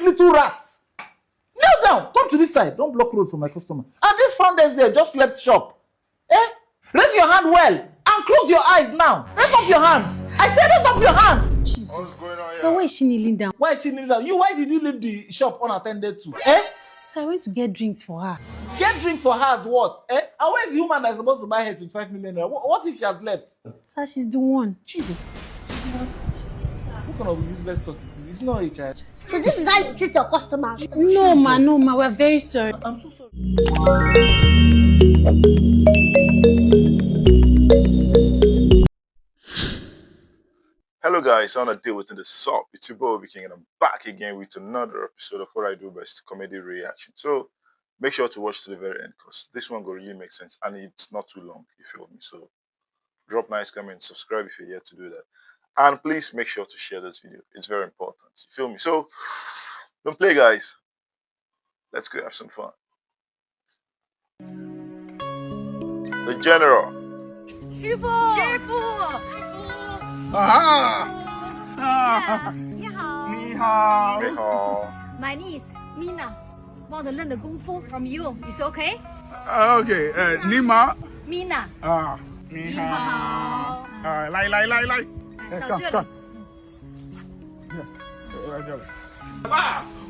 Little rats. Kneel down. Come to this side. Don't block road for my customer. And this front desk there just left shop. Raise your hand well and close your eyes now. Raise up your hand. I said raise up your hand. Jesus. What's going on here? So why is she kneeling down? Why is she kneeling down? Why did you leave the shop unattended to? So I went to get drinks for her. Get drink for her as what? And where is the woman that's supposed to buy her 25 million? What if she has left? Sir, she's the one. Jesus. What kind of useless talk is this? It's not a child. So this is how you treat your customers? No, ma, we're very sorry. I'm so sorry. Hello guys, on a day within the SUP, it's your boy OBIKING and I'm back again with another episode of what I do best, comedy reaction. So make sure to watch to the very end because this one will really make sense and it's not too long, you feel me. So drop nice comments, subscribe if you're yet to do that. And please make sure to share this video. It's very important, you feel me. So don't play guys. Let's go have some fun. The General. Shifu! My niece, Mina, want to learn the Kung Fu from you. Is okay? Okay, Nima. Mina. Ni hao. Lai. Come.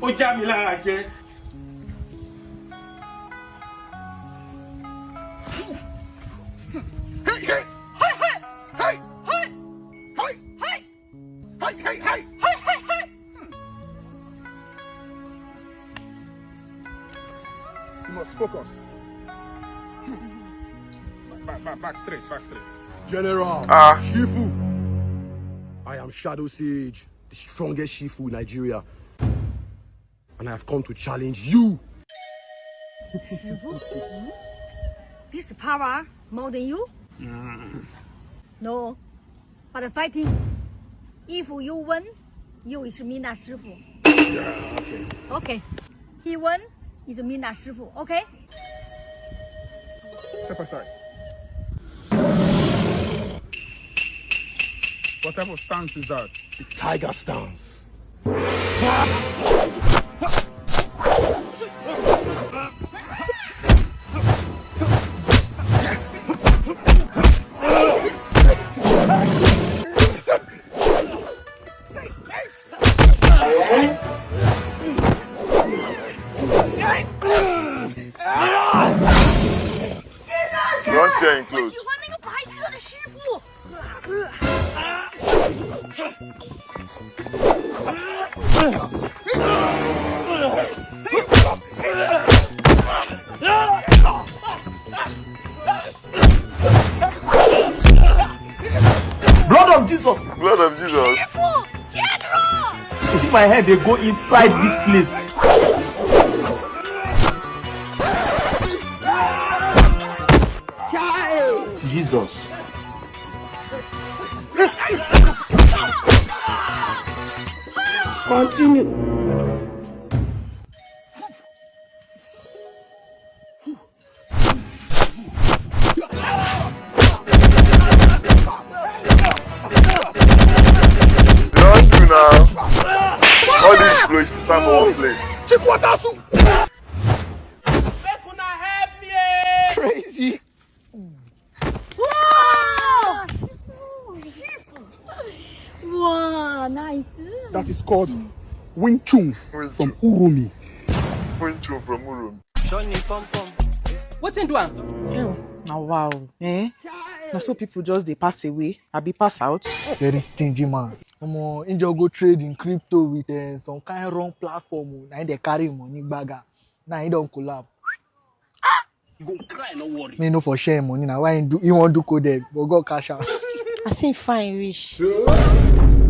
Ó já mi lára jẹ. Hey. You must focus. Back straight. General, Shifu. I am Shadow Sage, the strongest Shifu in Nigeria. And I have come to challenge you. Shifu? This power more than you? No. But fighting, if you win, you is Mina Shifu. Yeah, okay. Okay. He won, is Mina Shifu. Okay? Step aside. What type of stance is that? The tiger stance. Don't tear close. Blood of Jesus. Blood of Jesus. You see my head, they go inside this place. Jesus. Continue. Don't do now. All these clothes stand for one place. Crazy. Wow, nice. That is called Wing Chun from Urumi. Wing Chun from Urumi. What in do am? Now wow. Now so people just they pass away, I be pass out. Very stingy man. Angel go trade in crypto with some kind of wrong platform. Now they carry money bagger. Now he don't collab. You go cry, no worry. Me no for share money. Now why you want to code but go cash out. I say fine wish.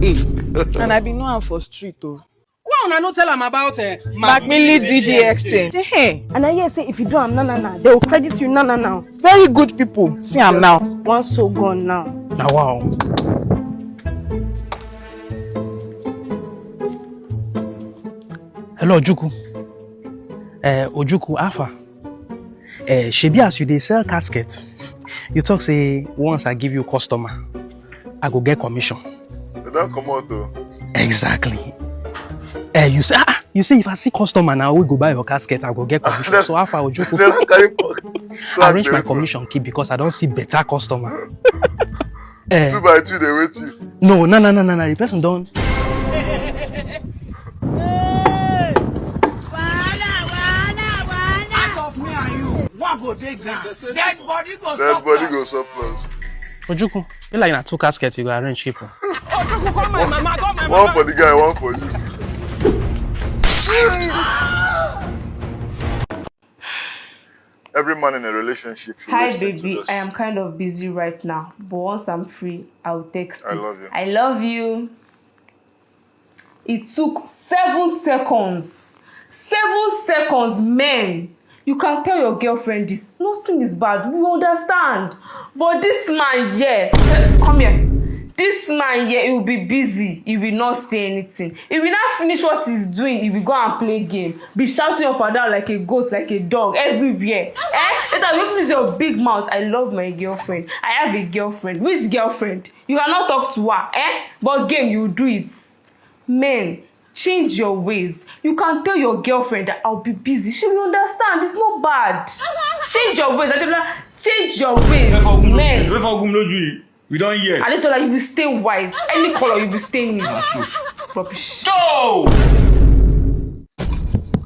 And I be know am for street too. Why una no tell am about Macmillan DJ Exchange. Hey. And I hear say if you do am na, they will credit you na. Very good people. See am now. One so gone now. Now wow. Hello, Ojuku. Ojuku, Alpha. Shebi as you dey sell casket, you talk say once I give you customer, I go get commission. They don't come out though. Exactly. You say, You say if I see customer now, we go buy your casket, I go get commission. So how far would you go? Arrange my commission key because I don't see better customer. 2 by 2, they wait you. No. The person don't. Dead body go surplus. Ojuku, you like na 2 caskets you go arrange people. Ojuku, call my mama, call my mama. One for the guy, one for you. Every man in a relationship should Hi baby, I am kind of busy right now, but once I'm free, I'll text you. I love you. I love you. It took 7 seconds. 7 seconds, man. You can tell your girlfriend this. Nothing is bad. We understand. But this man here, come here. This man here, he will be busy. He will not say anything. He will not finish what he's doing. He will go and play game. Be shouting up and down like a goat, like a dog, everywhere. That opens your big mouth. I love my girlfriend. I have a girlfriend. Which girlfriend? You cannot talk to her, But game, you do it. Men, change your ways. You can tell your girlfriend that I'll be busy. She will understand. It's not bad. Change your ways. Change your ways. Men. We don't hear. I told her you will stay white. Any color you will stay in. Rubbish. Go!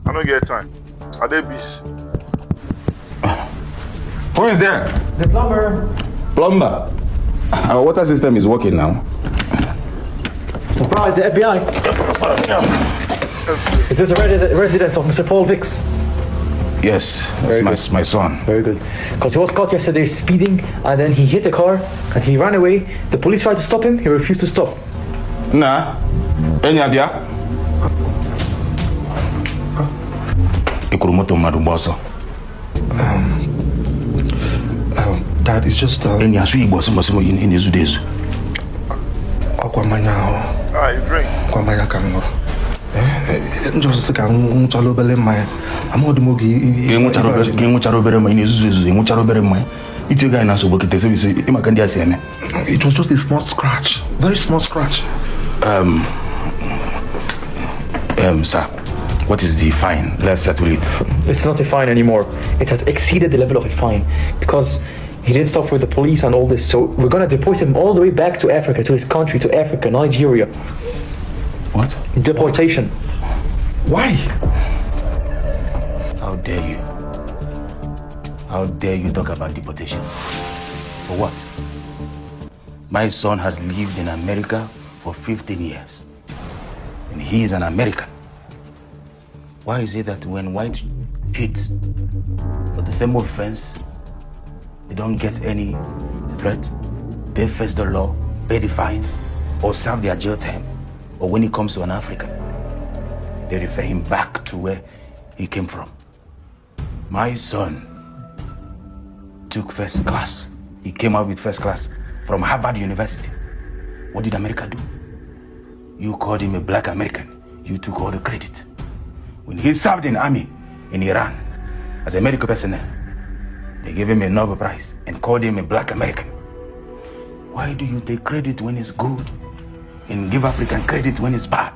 I don't get time. Are they busy? Who is there? The plumber. Plumber. Our water system is working now. Surprise, the FBI. Is this a residence of Mr. Paul Vicks? Yes, that's my son. Very good. Because he was caught yesterday speeding and then he hit a car and he ran away. The police tried to stop him, he refused to stop. Nah. Enyabia. Dad, it's just you drink. Just a I'm it was just a small scratch, very small scratch. Sir, what is the fine? Let's settle it. It's not a fine anymore. It has exceeded the level of a fine because he didn't stop with the police and all this. So we're gonna deport him all the way back to Africa, to his country, to Africa, Nigeria. What? Deportation. Why? How dare you? How dare you talk about deportation? For what? My son has lived in America for 15 years. And he is an American. Why is it that when whites cheat for the same offense, they don't get any threat? They face the law, pay the fines, or serve their jail time. Or when he comes to an African, they refer him back to where he came from. My son took first class. He came out with first class from Harvard University. What did America do? You called him a black American. You took all the credit. When he served in the army in Iran as a medical personnel, they gave him a Nobel Prize and called him a black American. Why do you take credit when it's good and give African credit when it's bad?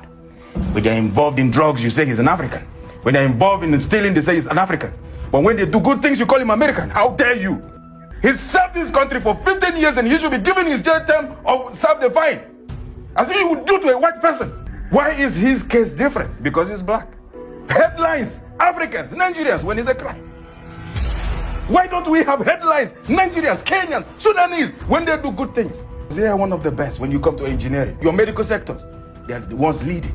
When they're involved in drugs, you say he's an African. When they're involved in stealing, they say he's an African. But when they do good things, you call him American. How dare you? He's served this country for 15 years and he should be given his jail term or serve the fine, as he would do to a white person. Why is his case different? Because he's black. Headlines, Africans, Nigerians, when it's a crime. Why don't we have headlines, Nigerians, Kenyans, Sudanese, when they do good things? They are one of the best when you come to engineering. Your medical sectors, they are the ones leading.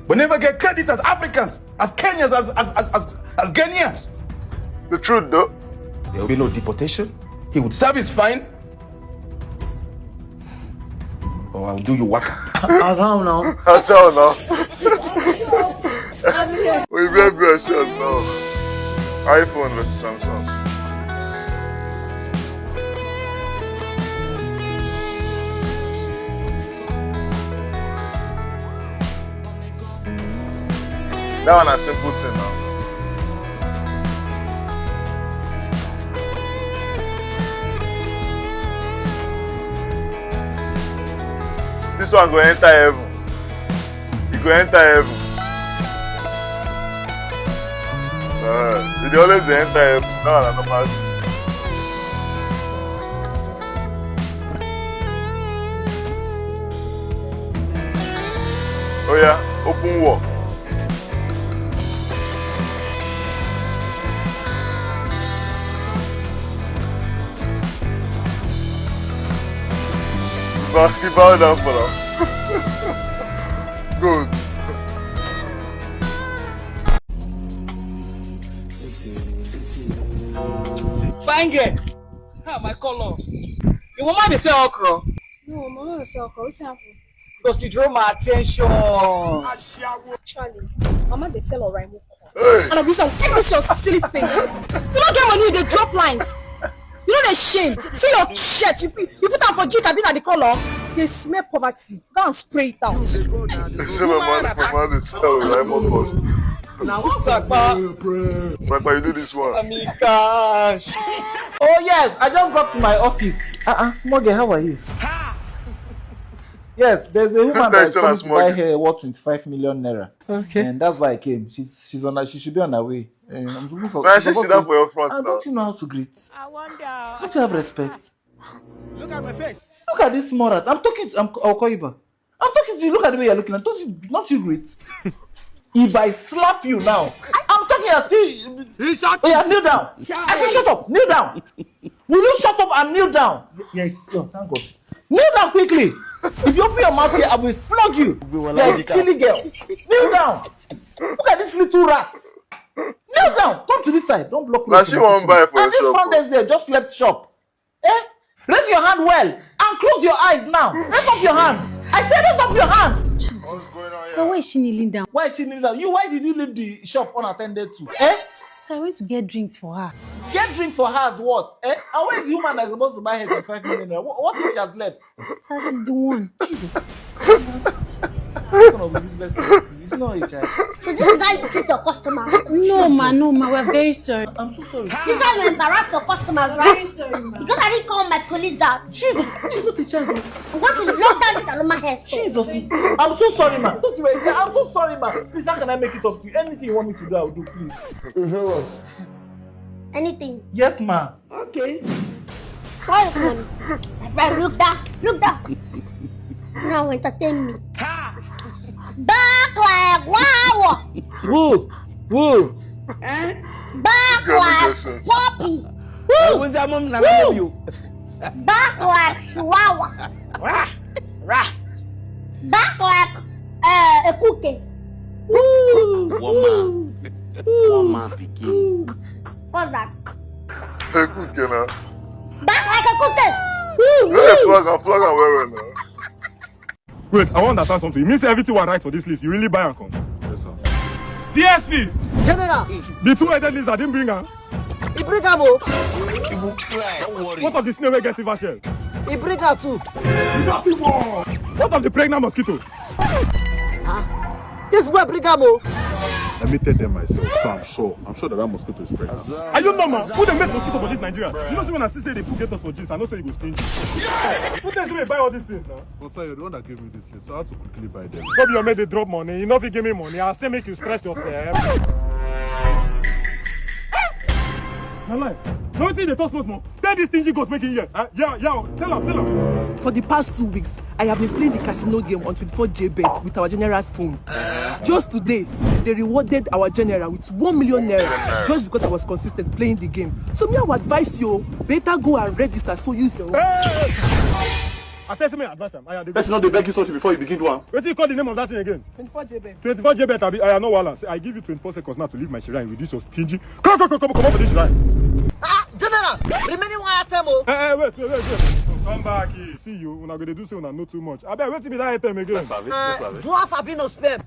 But never get credit as Africans, as Kenyans, as Ghanaians. The truth though, there will be no deportation. He would serve his fine. Or I'll do you waka. As how now? As how now? We better be assured now. iPhone versus Samsung. That one a simple thing now. This one go enter heaven. He go enter heaven. They always enter. No. Oh yeah, open war. He bowed down for them. Good. Bange! Ah, my color. Your mama dey sell okra. No, mama dey sell okra. What's happening? Because she draw my attention. Actually, mama dey sell Oraimo. And I go say, give us your silly face. You don't get money, they drop lines. You know the shame. See your shirt. You put them for Jita, be at the color. They smell poverty. Go and spray it out. Now what's Sakpa? Sakpa, you do this one. Amikash. Oh yes, I just got to my office. Small girl, how are you? Yes, there's a woman that's coming to buy her worth 25 million naira. Okay. And that's why I came. She's on. She should be on her way. I'm supposed to. Why should she down for your front now? Don't you know how to greet? I wonder. Don't you have respect? Look at my face. Look at this small rat. I'm talking to. I'll call you back. I'm talking to you. Look at the way you're looking. Don't you greet? If I slap you now, I'm talking. You're still. Oh yeah, kneel down. I said shut up. Kneel down. Will you shut up and kneel down? Yes. Oh, thank God. Kneel down quickly. If you open your mouth here, I will flog you. You're a silly girl. Kneel down. Look at this little rat. Kneel down. Come to this side. Don't block me. She won't buy for and this front desk there just left shop. Raise your hand well and close your eyes now. Raise up your hand. I said raise up your hand. Jesus. So why is she kneeling down? Why is she kneeling down? Why did you leave the shop unattended to? So I went to get drinks for her. Get drink for her as what? And where is the woman that's supposed to buy her 25 million? What if she has left? So she's the one. It's not a child. So this is how you treat your customers? No, ma, we're very sorry. I'm so sorry. This is how you embarrass your customers, right? Very sorry, ma. Because I didn't call my police that. She's not a child. I'm going to lock down this Aloma hair store. Jesus. I'm so sorry, man. Don't you worry. I'm so sorry, man. Please, how can I make it up to you? Anything you want me to do, I'll do, please. Anything? Yes, ma'am. Okay. Call it, man. My friend, look down. Look down. Now entertain me. Back like wow. Woo. Woo. Back like Poppy. Woo. Back like Chihuahua. Back like a cookie. Woman speaking. What's that? A cookie now. Back like a cookie. Plug and wear now. Wait, I want to understand something. You mean say everything was right for this list? You really buy and come? Yes, sir. DSP! General! The two-headed list I didn't bring her. He bring her more. What of the snake gets silver shell? He bring her too. What of the pregnant mosquito? This boy bring her more. I meted them myself, so I'm sure that mosquito is pregnant. Are you normal? Who they make mosquito for this Nigeria? You know, see when I say they put gators for jeans, I know say you go stingy. Who tells you they buy all these things now? But sir, you're the one that gave me this list, so I had to quickly buy them. Probably you made they drop money. You know if you give me money, I'll say make you stress yourself. My life. No thing they talk more. Tell this stingy ghost making here. Yeah, tell him. For the past 2 weeks, I have been playing the casino game on 24JBet with our general's phone. Just today, they rewarded our general with 1 million naira just because I was consistent playing the game. So me, I would advise you, better go and register so you say. I tell you me advice. Let's not beg you something before you begin to one. What do you call the name of that thing again? 24JBet. 24JBet. I know Wallace. I give you 24 seconds now to leave my shrine with this your stingy. Come up for this shrine. General, remaining one item. Wait. Come back here. See you. We're not going to do so. Not know too much. I bet wait till me that item again. Let's have it. Dwarf Sabinus spam.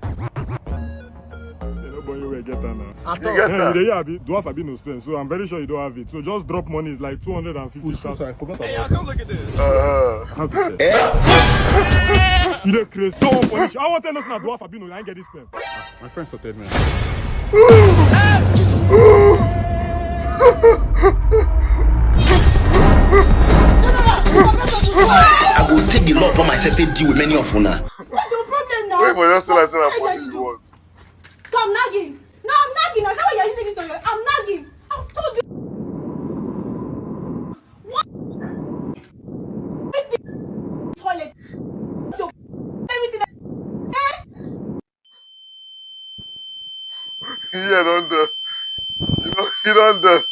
You will get that now. Dwarf Sabinus spam. So I'm very sure you don't have it. So just drop money. It's like 250,000. I forgot about it. Come look at this. I have it. You look crazy. Don't punish. I want to know that Dwarf Sabinus. I ain't get this spam. My friend sorted me. I will take the law upon myself to deal with many of you now. What's your problem now? Wait, but you're still like saying I'm So I'm nagging. No, I'm nagging. I know why you're using this on your. I'm Yeah, don't do. You don't do.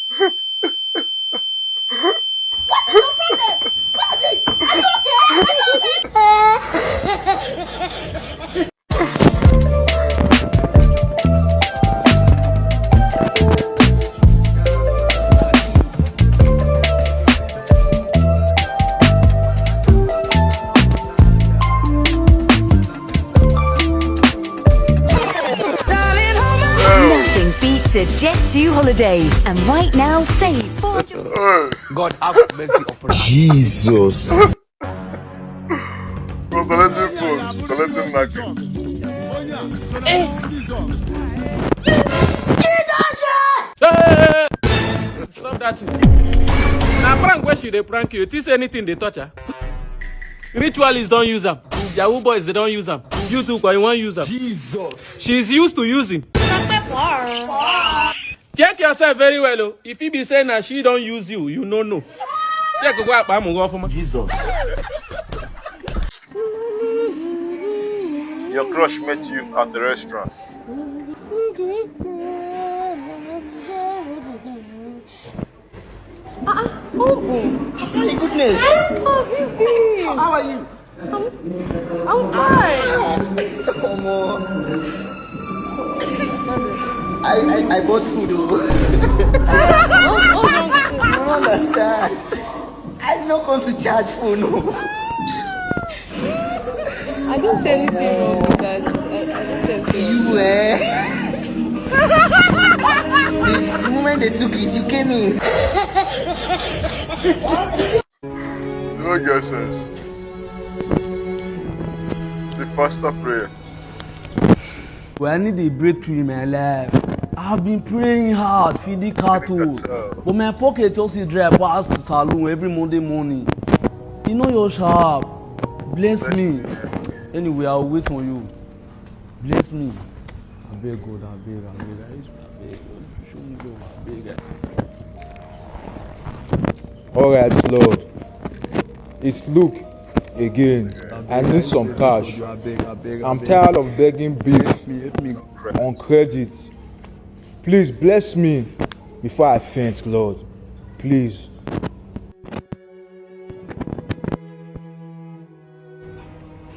What is your problem? What is it? Are you okay? Nothing beats a Jet2 holiday, and right now save for God have mercy upon us. Jesus. Collecting nothing. Stop that. Now prank where she they prank you. It is anything they touch her. Ritualists don't use them. Yahoo boys they don't use them. You too, but you won't use them. Jesus. She's used to using. Check yourself very well. Oh. If he be saying that she don't use you, you no. Check what I'm going for. Jesus. Your crush met you at the restaurant. Oh my goodness. How are you? I'm fine. I bought food. I don't understand. I did not come to charge phone. I didn't say anything wrong with that. You the moment they took it, you came in. No guesses. The faster prayer. Well, I need a breakthrough in my life. I've been praying hard, feeding cattle, but my pocket also dry past the saloon every Monday morning. You know you're sharp. Bless me. Anyway, I'll wait on you. Bless me. I beg God, I beg. Show me God, I beg. All right, Lord. It's Luke again. I need some cash. I'm tired of begging beef on credit. Please bless me before I faint, Lord. Please.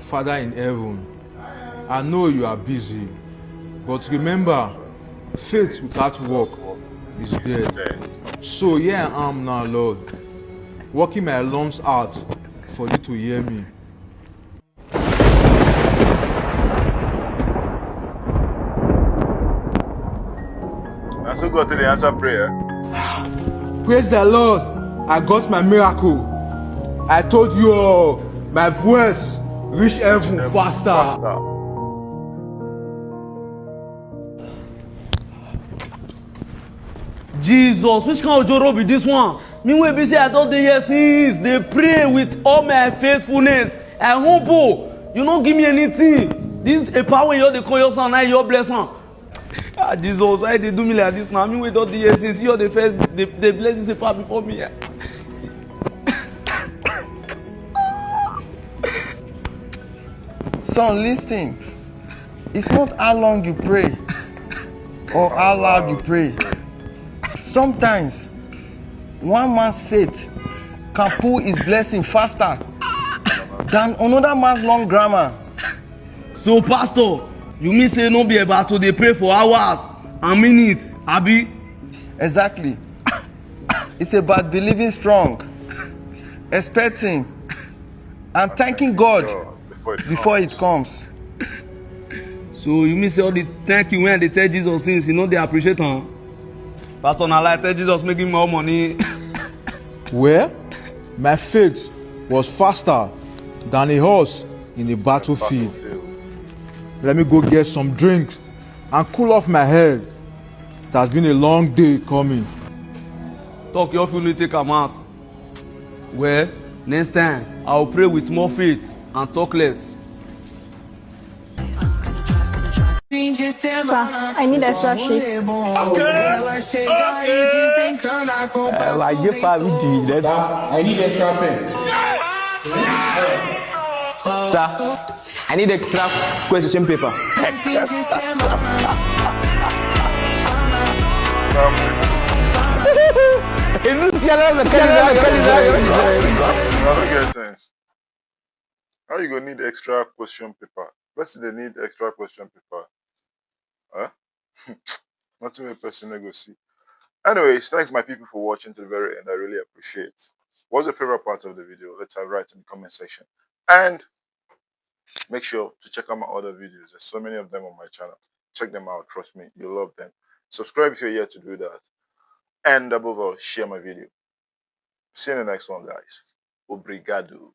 Father in heaven, I know you are busy, but remember, faith without work is dead. So here I am now, Lord, working my lungs out for you to hear me. And so go to the answer prayer. Praise the Lord, I got my miracle. I told you all, my voice reach heaven faster. Jesus, which kind of job be this one? Me wey be say I don dey here since. They pray with all my faithfulness. I humble. You no give me anything. This a power you dey call yourself now your blessing. Ah, Jesus, why they do me like this now? Me wey don dey here since you the first they bless this part before me. Son, listen. It's not how long you pray or how loud you pray. Sometimes one man's faith can pull his blessing faster than another man's long grammar. So, Pastor, you mean say no be about to dey pray for hours and minutes, abi? Exactly. It's about believing strong, expecting, and thanking God before it comes. So you mean say all the thank you when they tell Jesus since you know they appreciate him? Pastor Nala tell Jesus making more money. Well, my faith was faster than a horse in a battlefield. Let me go get some drinks and cool off my head. It has been a long day coming. Talk your feeling, take a out. Well, next time I'll pray with more faith and talk less. Sir, I need extra sheets. I need extra pen. Sir, I need extra question paper. Get sense. How you gonna need extra question paper? Let's say they need extra question paper. Huh? Not too many person I go see. Anyways, thanks my people for watching to the very end. I really appreciate it. What's your favorite part of the video? Let's write in the comment section. And make sure to check out my other videos. There's so many of them on my channel. Check them out. Trust me, you'll love them. Subscribe if you're yet to do that. And above all, share my video. See you in the next one, guys. Obrigado.